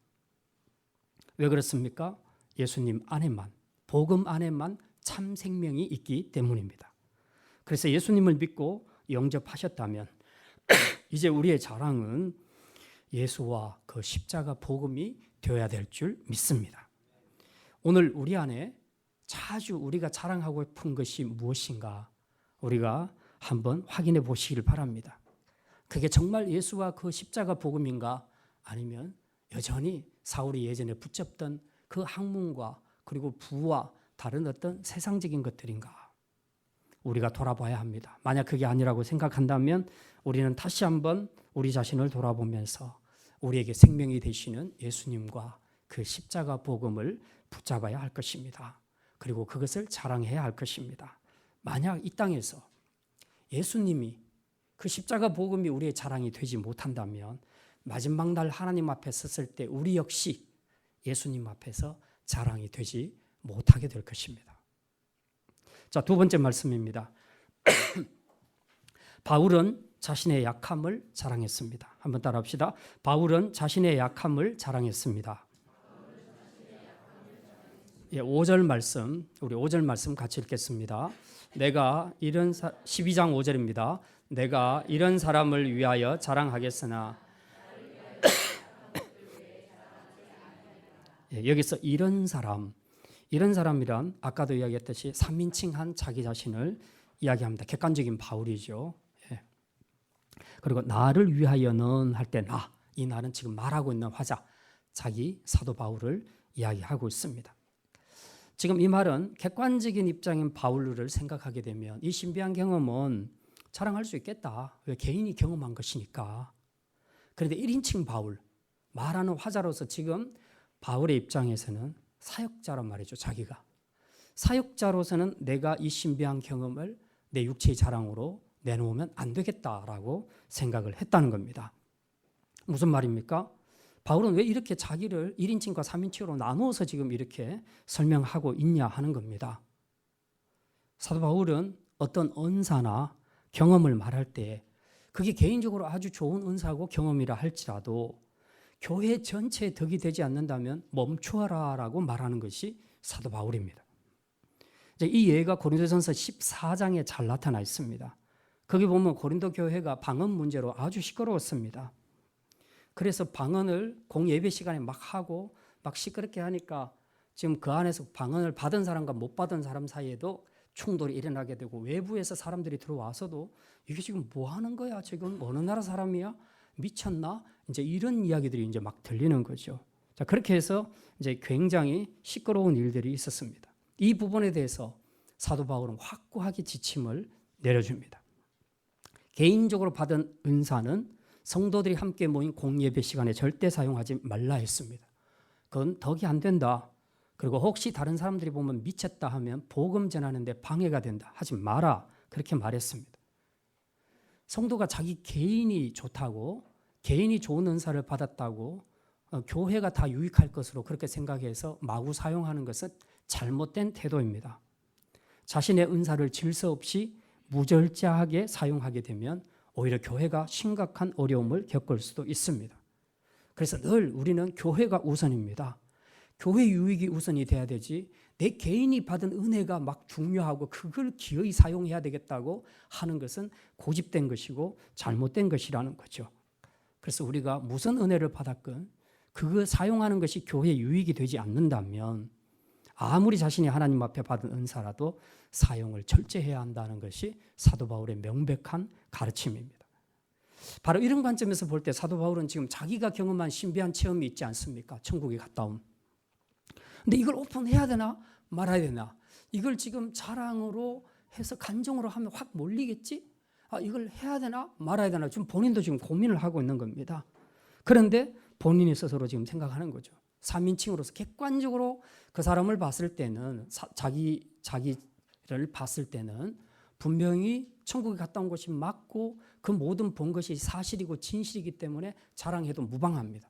왜 그렇습니까? 예수님 안에만, 복음 안에만 참 생명이 있기 때문입니다. 그래서 예수님을 믿고 영접하셨다면 이제 우리의 자랑은 예수와 그 십자가 복음이 되어야 될 줄 믿습니다. 오늘 우리 안에 자주 우리가 자랑하고 싶은 것이 무엇인가 우리가 한번 확인해 보시길 바랍니다. 그게 정말 예수와 그 십자가 복음인가, 아니면 여전히 사울이 예전에 붙잡던 그 학문과 그리고 부와 다른 어떤 세상적인 것들인가? 우리가 돌아봐야 합니다. 만약 그게 아니라고 생각한다면 우리는 다시 한번 우리 자신을 돌아보면서 우리에게 생명이 되시는 예수님과 그 십자가 복음을 붙잡아야 할 것입니다. 그리고 그것을 자랑해야 할 것입니다. 만약 이 땅에서 예수님이 그 십자가 복음이 우리의 자랑이 되지 못한다면 마지막 날 하나님 앞에 섰을 때 우리 역시 예수님 앞에서 자랑이 되지 못하게 될 것입니다. 자, 두 번째 말씀입니다. 바울은 자신의 약함을 자랑했습니다. 한번 따라합시다. 바울은 자신의 약함을 자랑했습니다. 5절 말씀, 우리 5절 말씀 같이 읽겠습니다. 내가 이런 12장 5절입니다. 내가 이런 사람을 위하여 자랑하겠으나 여기서 이런 사람이란 아까도 이야기했듯이 3인칭한 자기 자신을 이야기합니다. 객관적인 바울이죠. 그리고 나를 위하여는 할 때 이 나는 지금 말하고 있는 화자, 자기 사도 바울을 이야기하고 있습니다. 지금 이 말은 객관적인 입장인 바울을 생각하게 되면 이 신비한 경험은 자랑할 수 있겠다. 왜? 개인이 경험한 것이니까. 그런데 1인칭 바울, 말하는 화자로서 지금 바울의 입장에서는 사역자란 말이죠. 자기가. 사역자로서는 내가 이 신비한 경험을 내 육체의 자랑으로 내놓으면 안 되겠다라고 생각을 했다는 겁니다. 무슨 말입니까? 바울은 왜 이렇게 자기를 1인칭과 3인칭으로 나누어서 지금 이렇게 설명하고 있냐 하는 겁니다. 사도 바울은 어떤 은사나 경험을 말할 때 그게 개인적으로 아주 좋은 은사고 경험이라 할지라도 교회 전체에 덕이 되지 않는다면 멈추어라라고 말하는 것이 사도 바울입니다. 이 예가 고린도전서 14장에 잘 나타나 있습니다. 거기 보면 고린도 교회가 방언 문제로 아주 시끄러웠습니다. 그래서 방언을 공예배 시간에 막 하고 막 시끄럽게 하니까 지금 그 안에서 방언을 받은 사람과 못 받은 사람 사이에도 충돌이 일어나게 되고 외부에서 사람들이 들어와서도 이게 지금 뭐 하는 거야? 지금 어느 나라 사람이야? 미쳤나? 이제 이런 이야기들이 이제 막 들리는 거죠. 자, 그렇게 해서 이제 굉장히 시끄러운 일들이 있었습니다. 이 부분에 대해서 사도 바울은 확고하게 지침을 내려줍니다. 개인적으로 받은 은사는 성도들이 함께 모인 공예배 시간에 절대 사용하지 말라 했습니다. 그건 덕이 안 된다. 그리고 혹시 다른 사람들이 보면 미쳤다 하면 복음 전하는데 방해가 된다. 하지 마라. 그렇게 말했습니다. 성도가 자기 개인이 좋다고, 개인이 좋은 은사를 받았다고 교회가 다 유익할 것으로 그렇게 생각해서 마구 사용하는 것은 잘못된 태도입니다. 자신의 은사를 질서 없이 무절제하게 사용하게 되면 오히려 교회가 심각한 어려움을 겪을 수도 있습니다. 그래서 늘 우리는 교회가 우선입니다. 교회 유익이 우선이 돼야 되지 내 개인이 받은 은혜가 막 중요하고 그걸 기어이 사용해야 되겠다고 하는 것은 고집된 것이고 잘못된 것이라는 거죠. 그래서 우리가 무슨 은혜를 받았건 그거 사용하는 것이 교회 유익이 되지 않는다면 아무리 자신이 하나님 앞에 받은 은사라도 사용을 절제해야 한다는 것이 사도 바울의 명백한 가르침입니다. 바로 이런 관점에서 볼 때 사도 바울은 지금 자기가 경험한 신비한 체험이 있지 않습니까? 천국에 갔다 온. 근데 이걸 오픈해야 되나 말아야 되나? 이걸 지금 자랑으로 해서 간정으로 하면 확 몰리겠지? 이걸 해야 되나 말아야 되나? 지금 본인도 지금 고민을 하고 있는 겁니다. 그런데 본인이 스스로 지금 생각하는 거죠. 3인칭으로서 객관적으로 그 사람을 봤을 때는 자기를 봤을 때는 분명히 천국에 갔다 온 것이 맞고 그 모든 본 것이 사실이고 진실이기 때문에 자랑해도 무방합니다.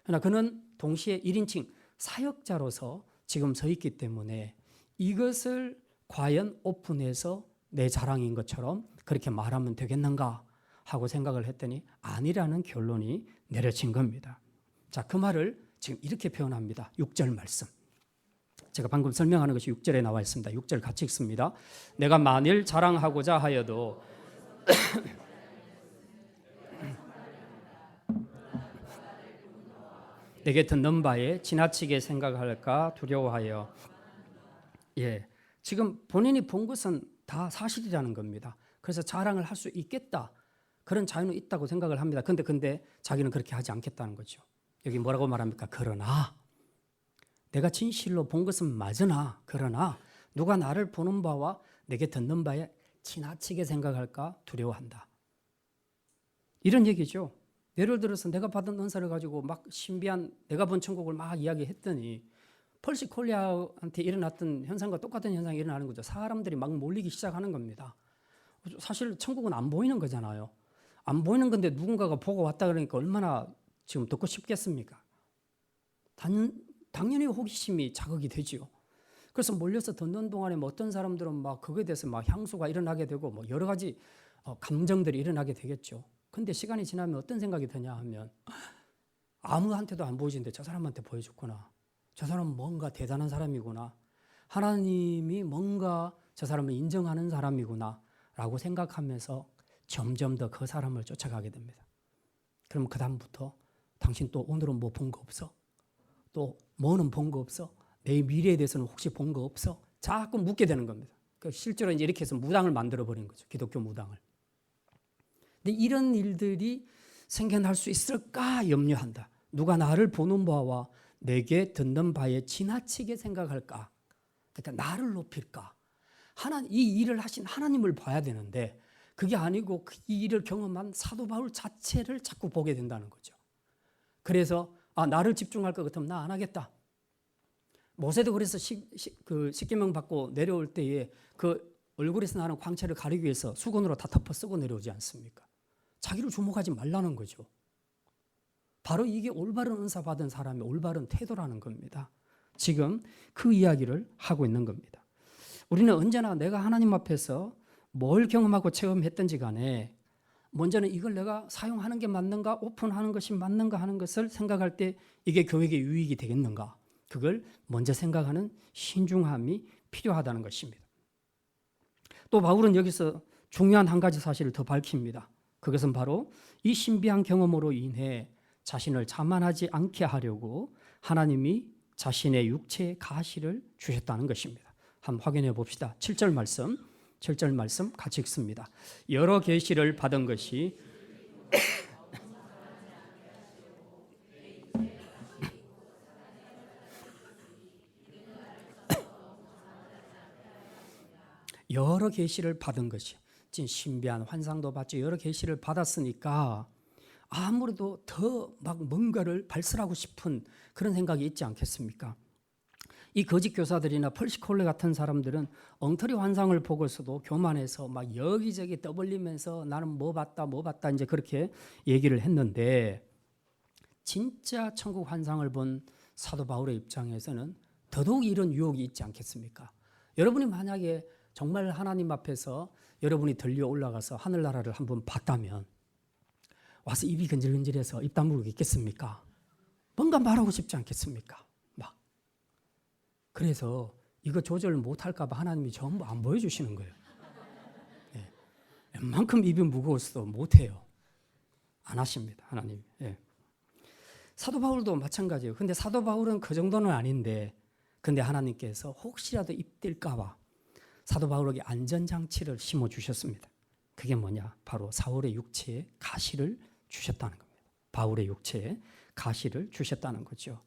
그러나 그는 동시에 1인칭 사역자로서 지금 서 있기 때문에 이것을 과연 오픈해서 내 자랑인 것처럼 그렇게 말하면 되겠는가 하고 생각을 했더니 아니라는 결론이 내려진 겁니다. 자, 그 말을 지금 이렇게 표현합니다. 6절 말씀. 제가 방금 설명하는 것이 6절에 나와 있습니다. 6절 같이 읽습니다. 내가 만일 자랑하고자 하여도 내게 듣는 바에 지나치게 생각할까 두려워하여. 지금 본인이 본 것은 다 사실이라는 겁니다. 그래서 자랑을 할 수 있겠다. 그런 자유는 있다고 생각을 합니다. 근데 자기는 그렇게 하지 않겠다는 거죠. 여기 뭐라고 말합니까? 그러나 내가 진실로 본 것은 맞으나 그러나 누가 나를 보는 바와 내게 듣는 바에 지나치게 생각할까 두려워한다. 이런 얘기죠. 예를 들어서 내가 받은 은사를 가지고 막 신비한 내가 본 천국을 막 이야기했더니 펄시 콜리아한테 일어났던 현상과 똑같은 현상이 일어나는 거죠. 사람들이 막 몰리기 시작하는 겁니다. 사실 천국은 안 보이는 거잖아요. 안 보이는 건데 누군가가 보고 왔다 그러니까 얼마나 지금 듣고 싶겠습니까? 당연히 호기심이 자극이 되지요. 그래서 몰려서 듣는 동안에 뭐 어떤 사람들은 막 그거에 대해서 막 향수가 일어나게 되고 뭐 여러 가지 감정들이 일어나게 되겠죠. 근데 시간이 지나면 어떤 생각이 드냐 하면 아무한테도 안 보여지는데 저 사람한테 보여줬구나. 저 사람은 뭔가 대단한 사람이구나. 하나님이 뭔가 저 사람을 인정하는 사람이구나 라고 생각하면서 점점 더 그 사람을 쫓아가게 됩니다. 그럼 그 다음부터 당신 또 오늘은 뭐 본 거 없어? 또 뭐는 본 거 없어? 내 미래에 대해서는 혹시 본 거 없어? 자꾸 묻게 되는 겁니다. 실제로 이제 이렇게 해서 무당을 만들어 버린 거죠. 기독교 무당을. 근데 이런 일들이 생겨날 수 있을까 염려한다. 누가 나를 보는 바와 내게 듣는 바에 지나치게 생각할까? 그러니까 나를 높일까? 이 일을 하신 하나님을 봐야 되는데 그게 아니고 이 일을 경험한 사도 바울 자체를 자꾸 보게 된다는 거죠. 그래서 나를 집중할 것 같으면 나 안 하겠다. 모세도 그래서 십계명 받고 내려올 때에 그 얼굴에서 나는 광채를 가리기 위해서 수건으로 다 덮어 쓰고 내려오지 않습니까? 자기를 주목하지 말라는 거죠. 바로 이게 올바른 은사 받은 사람의 올바른 태도라는 겁니다. 지금 그 이야기를 하고 있는 겁니다. 우리는 언제나 내가 하나님 앞에서 뭘 경험하고 체험했든지 간에 먼저는 이걸 내가 사용하는 게 맞는가, 오픈하는 것이 맞는가 하는 것을 생각할 때 이게 교회에 유익이 되겠는가, 그걸 먼저 생각하는 신중함이 필요하다는 것입니다. 또 바울은 여기서 중요한 한 가지 사실을 더 밝힙니다. 그것은 바로 이 신비한 경험으로 인해 자신을 자만하지 않게 하려고 하나님이 자신의 육체의 가시를 주셨다는 것입니다. 한번 확인해 봅시다. 7절 말씀 같이 읽습니다. 여러 계시를 받은 것이 여러 계시를 받은 것이 신비한 환상도 받죠. 여러 계시를 받았으니까 아무래도 더 막 뭔가를 발설하고 싶은 그런 생각이 있지 않겠습니까? 이 거짓 교사들이나 펄시콜레 같은 사람들은 엉터리 환상을 보고서도 교만해서 막 여기저기 떠벌리면서 나는 뭐 봤다 이제 그렇게 얘기를 했는데 진짜 천국 환상을 본 사도 바울의 입장에서는 더더욱 이런 유혹이 있지 않겠습니까? 여러분이 만약에 정말 하나님 앞에서 여러분이 들려 올라가서 하늘나라를 한번 봤다면 와서 입이 근질근질해서 입 다물고 있겠습니까? 뭔가 말하고 싶지 않겠습니까? 막. 그래서 이거 조절 못할까 봐 하나님이 전부 안 보여주시는 거예요. 네. 웬만큼 입이 무거워서도 못해요. 안 하십니다, 하나님. 네. 사도 바울도 마찬가지예요. 근데 사도 바울은 그 정도는 아닌데 근데 하나님께서 혹시라도 입댈까 봐 사도 바울에게 안전장치를 심어주셨습니다. 그게 뭐냐? 바로 사울의 육체에 가시를 주셨다는 겁니다. 바울의 육체에 가시를 주셨다는 거죠.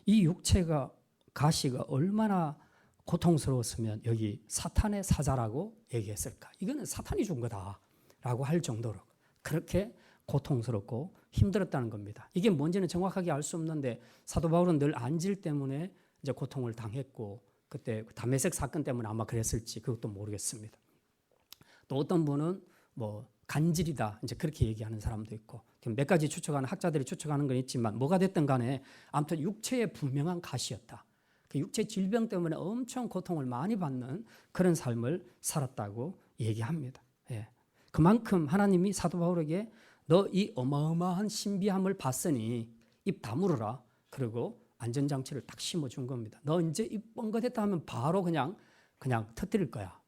이 육체가 가시가 얼마나 고통스러웠으면 여기 사탄의 사자라고 얘기했을까? 이거는 사탄이 준 거다라고 할 정도로 그렇게 고통스럽고 힘들었다는 겁니다. 이게 뭔지는 정확하게 알 수 없는데 사도 바울은 늘 안질 때문에 이제 고통을 당했고 그때 다메섹 사건 때문에 아마 그랬을지 그것도 모르겠습니다. 또 어떤 분은 뭐 간질이다 이제 그렇게 얘기하는 사람도 있고 몇 가지 추측하는 학자들이 추측하는 건 있지만 뭐가 됐든 간에 아무튼 육체에 분명한 가시였다. 그 육체 질병 때문에 엄청 고통을 많이 받는 그런 삶을 살았다고 얘기합니다. 예. 그만큼 하나님이 사도 바울에게 너 이 어마어마한 신비함을 봤으니 입 다물어라. 그리고 안전장치를 딱 심어준 겁니다. 너 이제 입 뻥긋했다 하면 바로 그냥 터뜨릴 거야.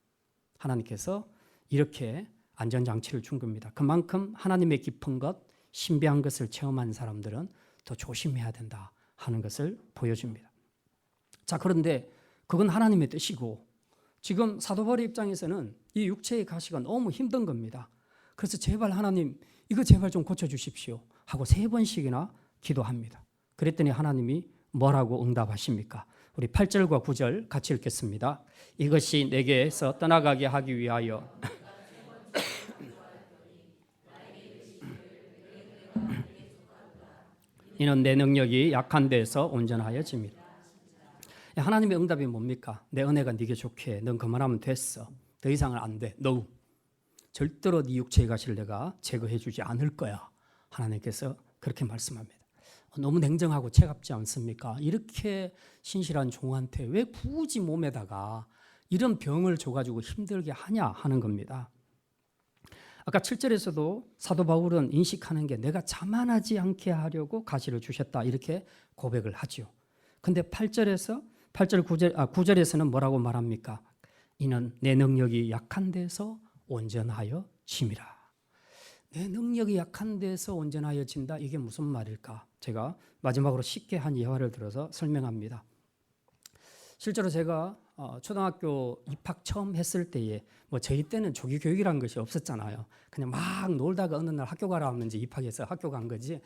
하나님께서 이렇게 안전장치를 준 겁니다. 그만큼 하나님의 깊은 것, 신비한 것을 체험한 사람들은 더 조심해야 된다 하는 것을 보여줍니다. 자, 그런데 그건 하나님의 뜻이고 지금 사도 바울의 입장에서는 이 육체의 가시가 너무 힘든 겁니다. 그래서 제발 하나님 이거 제발 좀 고쳐주십시오 하고 3번씩이나 기도합니다. 그랬더니 하나님이 뭐라고 응답하십니까? 우리 8절과 9절 같이 읽겠습니다. 이것이 내게서 떠나가게 하기 위하여 이는 내 능력이 약한 데서 온전하여집니다. 하나님의 응답이 뭡니까? 내 은혜가 네게 좋게 해. 넌 그만하면 됐어. 더 이상은 안 돼. No. 절대로 네 육체의 가시를 내가 제거해 주지 않을 거야. 하나님께서 그렇게 말씀합니다. 너무 냉정하고 차갑지 않습니까? 이렇게 신실한 종한테 왜 굳이 몸에다가 이런 병을 줘가지고 힘들게 하냐 하는 겁니다. 아까 7절에서도 사도 바울은 인식하는 게 내가 자만하지 않게 하려고 가시를 주셨다 이렇게 고백을 하죠. 근데 8절 9절에서는 뭐라고 말합니까? 이는 내 능력이 약한 데서 온전하여 짐이라. 내 능력이 약한 데서 온전하여 진다. 이게 무슨 말일까? 제가 마지막으로 쉽게 한 예화를 들어서 설명합니다. 실제로 제가 초등학교 입학 처음 했을 때에 저희 때는 조기 교육이라는 것이 없었잖아요. 그냥 막 놀다가 어느 날 학교 가라 하면 이제 입학해서 학교 간 거지.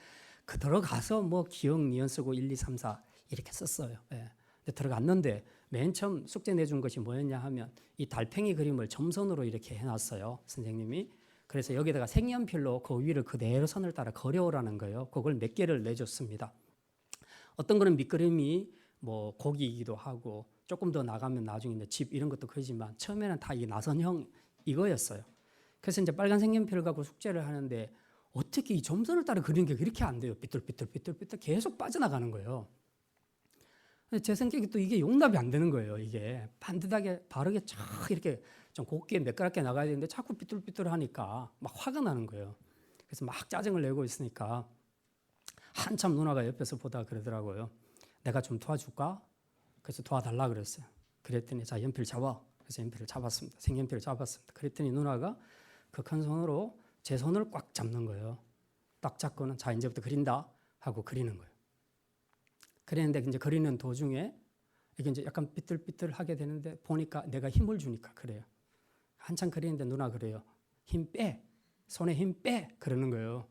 그 들어가서 기억, 니은 쓰고 1, 2, 3, 4 이렇게 썼어요. 예. 근데 들어갔는데 맨 처음 숙제 내준 것이 뭐였냐 하면 이 달팽이 그림을 점선으로 이렇게 해놨어요. 선생님이. 그래서 여기다가 색연필로 그 위를 그대로 선을 따라 그려오라는 거예요. 그걸 몇 개를 내줬습니다. 어떤 거는 밑그림이 고기이기도 하고 조금 더 나가면 나중에 집 이런 것도 그리지만 처음에는 다 이 나선형 이거였어요. 그래서 이제 빨간 색연필을 갖고 숙제를 하는데 어떻게 이 점선을 따라 그리는 게 그렇게 안 돼요. 삐뚤삐뚤 계속 빠져나가는 거예요. 제 성격이 또 이게 용납이 안 되는 거예요. 이게 반듯하게 바르게 쫙 이렇게 좀 곱게 매끄럽게 나가야 되는데 자꾸 삐뚤삐뚤 하니까 막 화가 나는 거예요. 그래서 막 짜증을 내고 있으니까 한참 누나가 옆에서 보다 그러더라고요. 내가 좀 도와줄까? 그래서 도와달라 그랬어요. 그랬더니 자 연필 잡아. 그래서 연필을 잡았습니다. 색연필을 잡았습니다. 그랬더니 누나가 그 큰 손으로 제 손을 꽉 잡는 거예요. 딱 잡고는 자 이제부터 그린다 하고 그리는 거예요. 그랬는데 이제 그리는 도중에 이게 이제 약간 삐뚤삐뚤하게 되는데 보니까 내가 힘을 주니까 그래요. 한참 그리는데 누나 그래요. 힘 빼. 손에 힘 빼. 그러는 거예요.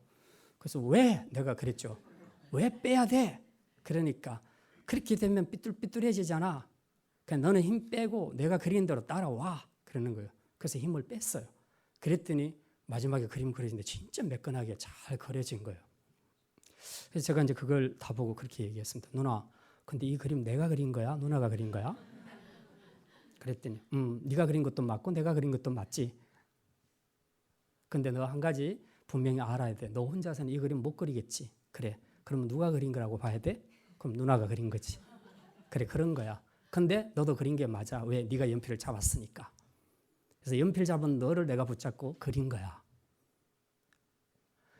그래서 왜? 내가 그랬죠. 왜 빼야 돼? 그러니까 그렇게 되면 삐뚤삐뚤해지잖아. 그러니까 너는 힘 빼고 내가 그린 대로 따라와. 그러는 거예요. 그래서 힘을 뺐어요. 그랬더니 마지막에 그림 그려지는데 진짜 매끈하게 잘 그려진 거예요. 그래서 제가 이제 그걸 다 보고 그렇게 얘기했습니다. 누나, 근데 이 그림 내가 그린 거야? 누나가 그린 거야? 그랬더니 네가 그린 것도 맞고 내가 그린 것도 맞지. 근데 너 한 가지 분명히 알아야 돼. 너 혼자서는 이 그림 못 그리겠지. 그래. 그러면 누가 그린 거라고 봐야 돼? 그럼 누나가 그린 거지. 그래, 그런 거야. 근데 너도 그린 게 맞아. 왜? 네가 연필을 잡았으니까. 그래서 연필 잡은 너를 내가 붙잡고 그린 거야.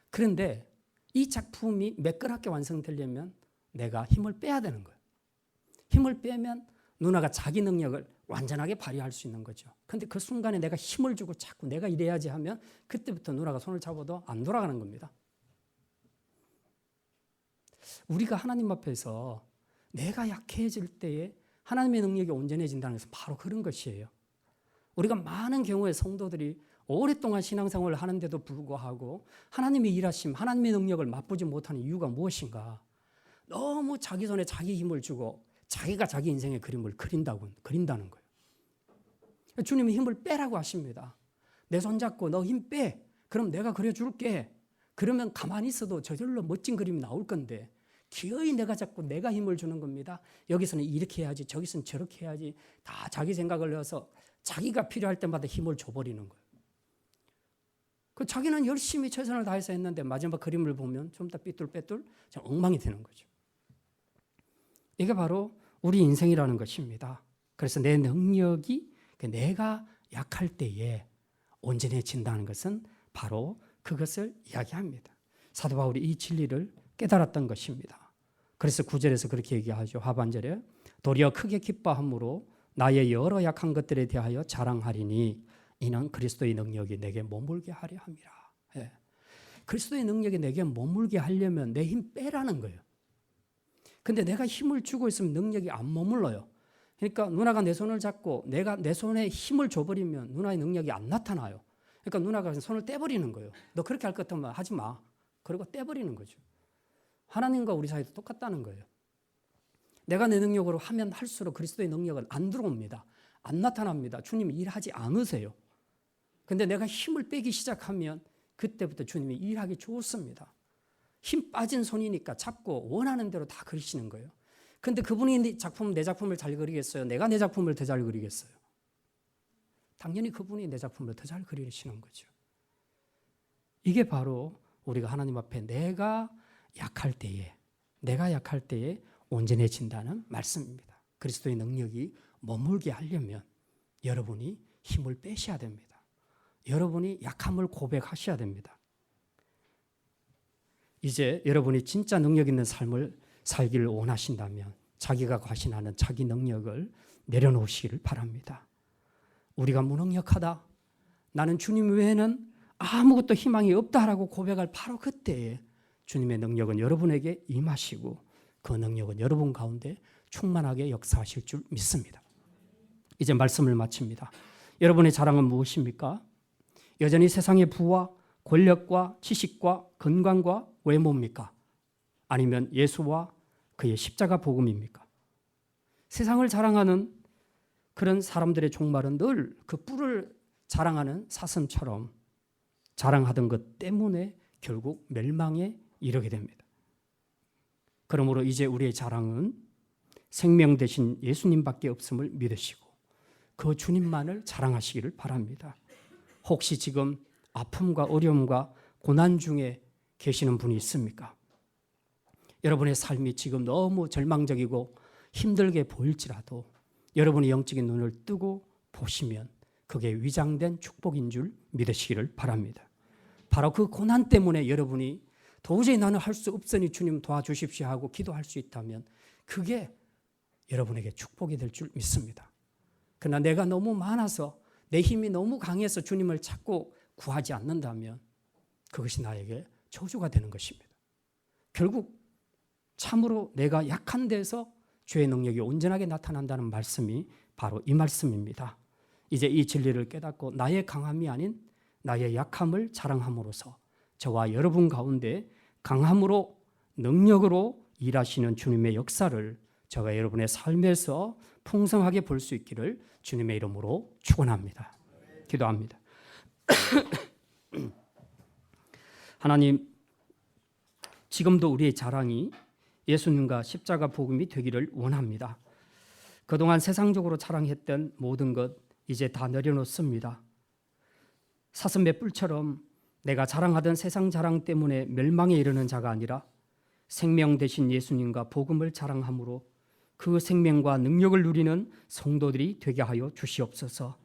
그런데 이 작품이 매끄럽게 완성되려면 내가 힘을 빼야 되는 거예요. 힘을 빼면 누나가 자기 능력을 완전하게 발휘할 수 있는 거죠. 근데 그 순간에 내가 힘을 주고 자꾸 내가 이래야지 하면 그때부터 누나가 손을 잡아도 안 돌아가는 겁니다. 우리가 하나님 앞에서 내가 약해질 때에 하나님의 능력이 온전해진다는 것은 바로 그런 것이에요. 우리가 많은 경우에 성도들이 오랫동안 신앙생활을 하는데도 불구하고 하나님의 일하심, 하나님의 능력을 맛보지 못하는 이유가 무엇인가? 너무 자기 손에 자기 힘을 주고 자기가 자기 인생의 그림을 그린다는 거예요. 주님이 힘을 빼라고 하십니다. 내 손 잡고 너 힘 빼. 그럼 내가 그려줄게. 그러면 가만히 있어도 저절로 멋진 그림이 나올 건데 기어이 내가 잡고 내가 힘을 주는 겁니다. 여기서는 이렇게 해야지, 저기서는 저렇게 해야지. 다 자기 생각을 넣어서 자기가 필요할 때마다 힘을 줘버리는 거예요. 그 자기는 열심히 최선을 다해서 했는데 마지막 그림을 보면 좀 더 삐뚤빼뚤 좀 엉망이 되는 거죠. 이게 바로 우리 인생이라는 것입니다. 그래서 내 능력이 내가 약할 때에 온전해진다는 것은 바로 그것을 이야기합니다. 사도 바울이 이 진리를 깨달았던 것입니다. 그래서 9절에서 그렇게 얘기하죠. 하반절에 도리어 크게 기뻐함으로 나의 여러 약한 것들에 대하여 자랑하리니 이는 그리스도의 능력이 내게 머물게 하려 함이라. 예. 그리스도의 능력이 내게 머물게 하려면 내 힘 빼라는 거예요. 근데 내가 힘을 주고 있으면 능력이 안 머물러요. 그러니까 누나가 내 손을 잡고 내가 내 손에 힘을 줘버리면 누나의 능력이 안 나타나요. 그러니까 누나가 손을 떼버리는 거예요. 너 그렇게 할 것 같으면 하지 마. 그리고 떼버리는 거죠. 하나님과 우리 사이도 똑같다는 거예요. 내가 내 능력으로 하면 할수록 그리스도의 능력은 안 들어옵니다. 안 나타납니다. 주님이 일하지 않으세요. 근데 내가 힘을 빼기 시작하면 그때부터 주님이 일하기 좋습니다. 힘 빠진 손이니까 잡고 원하는 대로 다 그리시는 거예요. 근데 그분이 내 작품을 잘 그리겠어요? 내가 내 작품을 더 잘 그리겠어요? 당연히 그분이 내 작품을 더 잘 그리시는 거죠. 이게 바로 우리가 하나님 앞에 내가 약할 때에 온전해진다는 말씀입니다. 그리스도의 능력이 머물게 하려면 여러분이 힘을 빼셔야 됩니다. 여러분이 약함을 고백하셔야 됩니다. 이제 여러분이 진짜 능력 있는 삶을 살기를 원하신다면 자기가 과신하는 자기 능력을 내려놓으시기를 바랍니다. 우리가 무능력하다, 나는 주님 외에는 아무것도 희망이 없다라고 고백할 바로 그때에 주님의 능력은 여러분에게 임하시고 그 능력은 여러분 가운데 충만하게 역사하실 줄 믿습니다. 이제 말씀을 마칩니다. 여러분의 자랑은 무엇입니까? 여전히 세상의 부와 권력과 지식과 건강과 외모입니까? 아니면 예수와 그의 십자가 복음입니까? 세상을 자랑하는 그런 사람들의 종말은 늘 그 뿔을 자랑하는 사슴처럼 자랑하던 것 때문에 결국 멸망에 이르게 됩니다. 그러므로 이제 우리의 자랑은 생명 되신 예수님밖에 없음을 믿으시고 그 주님만을 자랑하시기를 바랍니다. 혹시 지금 아픔과 어려움과 고난 중에 계시는 분이 있습니까? 여러분의 삶이 지금 너무 절망적이고 힘들게 보일지라도 여러분이 영적인 눈을 뜨고 보시면 그게 위장된 축복인 줄 믿으시기를 바랍니다. 바로 그 고난 때문에 여러분이 도저히 나는 할 수 없으니 주님 도와주십시오 하고 기도할 수 있다면 그게 여러분에게 축복이 될 줄 믿습니다. 그러나 내가 너무 많아서 내 힘이 너무 강해서 주님을 찾고 구하지 않는다면 그것이 나에게 저주가 되는 것입니다. 결국 참으로 내가 약한 데서 주의 능력이 온전하게 나타난다는 말씀이 바로 이 말씀입니다. 이제 이 진리를 깨닫고 나의 강함이 아닌 나의 약함을 자랑함으로써 저와 여러분 가운데 강함으로 능력으로 일하시는 주님의 역사를 저와 여러분의 삶에서 풍성하게 볼 수 있기를 주님의 이름으로 축원합니다. 기도합니다. 하나님, 지금도 우리의 자랑이 예수님과 십자가 복음이 되기를 원합니다. 그동안 세상적으로 자랑했던 모든 것 이제 다 내려놓습니다. 사슴의 뿔처럼 내가 자랑하던 세상 자랑 때문에 멸망에 이르는 자가 아니라 생명 되신 예수님과 복음을 자랑함으로 그 생명과 능력을 누리는 성도들이 되게 하여 주시옵소서.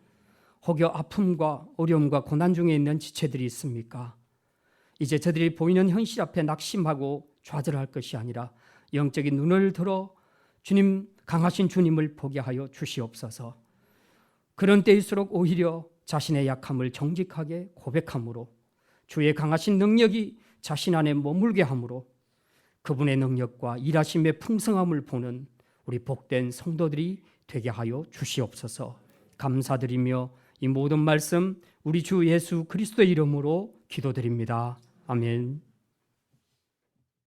혹여 아픔과 어려움과 고난 중에 있는 지체들이 있습니까? 이제 저들이 보이는 현실 앞에 낙심하고 좌절할 것이 아니라 영적인 눈을 들어 주님, 강하신 주님을 보게 하여 주시옵소서. 그런 때일수록 오히려 자신의 약함을 정직하게 고백함으로 주의 강하신 능력이 자신 안에 머물게 함으로 그분의 능력과 일하심의 풍성함을 보는 우리 복된 성도들이 되게 하여 주시옵소서. 감사드리며 이 모든 말씀 우리 주 예수 그리스도의 이름으로 기도드립니다. 아멘.